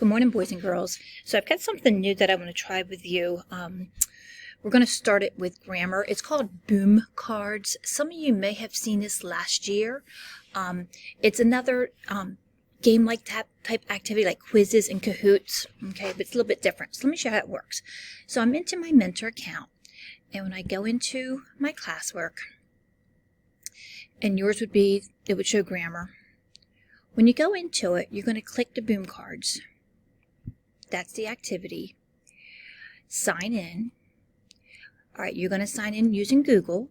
Good morning, boys and girls. So I've got something new that I want to try with you. We're going to start it with grammar. It's called Boom Cards. Some of you may have seen this last year. It's another game-like type activity like quizzes and Kahoots, okay, but it's a little bit different. So let me show you how it works. So I'm into my Mentor account, and when I go into my classwork, and yours would be, it would show grammar. When you go into it, you're going to click the Boom Cards. That's the activity. Sign in. All right, you're going to sign in using Google.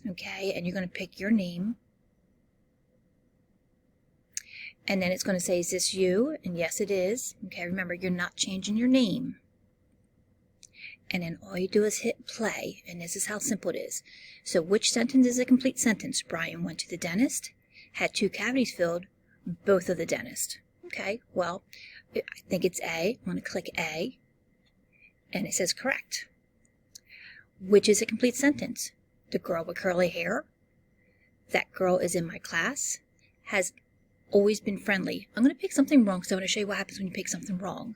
Okay, and you're going to pick your name. And then it's going to say, is this you? And yes, it is. Okay, remember, you're not changing your name. And then all you do is hit play, and this is how simple it is. So which sentence is a complete sentence? Brian went to the dentist, had 2 cavities filled, both of the dentist. Okay, well, I think it's A. I'm going to click A, and it says correct. Which is a complete sentence? The girl with curly hair, that girl is in my class, has always been friendly. I'm going to pick something wrong because I want to show you what happens when you pick something wrong.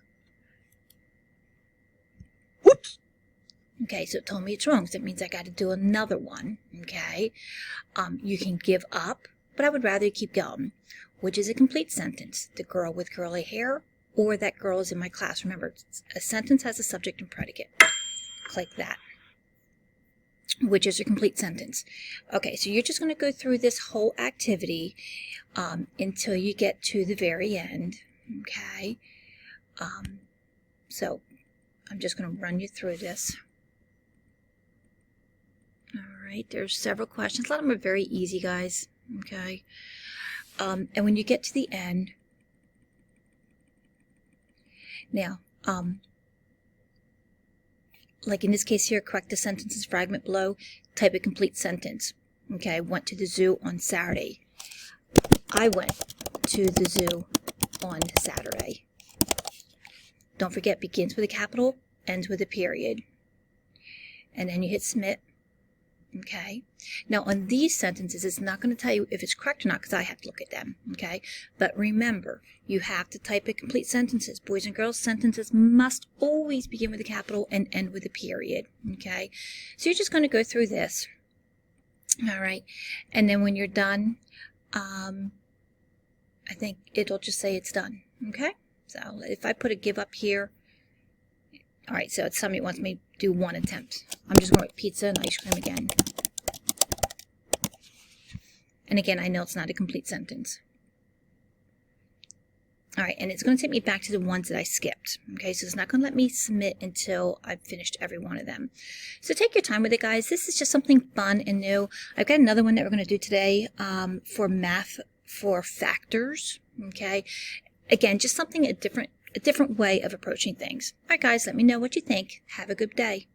Whoops! Okay, so it told me it's wrong, so it means I got to do another one. Okay, you can give up, but I would rather you keep going. Which is a complete sentence? The girl with curly hair, or that girl is in my class. Remember, a sentence has a subject and predicate. Click that. Which is a complete sentence. Okay, so you're just going to go through this whole activity until you get to the very end. Okay, so I'm just going to run you through this. All right, there's several questions. A lot of them are very easy, guys. Okay. And when you get to the end, now, like in this case here, correct the sentences fragment below, type a complete sentence. Okay, I went to the zoo on Saturday. I went to the zoo on Saturday. Don't forget, begins with a capital, ends with a period. And then you hit submit. Okay, now on these sentences, it's not going to tell you if it's correct or not because I have to look at them. Okay, but remember, you have to type in complete sentences. Boys and girls, sentences must always begin with a capital and end with a period. Okay, so you're just going to go through this. All right, and then when you're done, I think it'll just say it's done. Okay, so if I put a give up here, all right, so it's somebody wants me to do 1 attempt. I'm just going to write pizza and ice cream again. And again, I know it's not a complete sentence. All right, and it's going to take me back to the ones that I skipped. Okay, so it's not going to let me submit until I've finished every one of them. So take your time with it, guys. This is just something fun and new. I've got another one that we're going to do today for math for factors. Okay, again, just something a different way of approaching things. All right, guys, let me know what you think. Have a good day.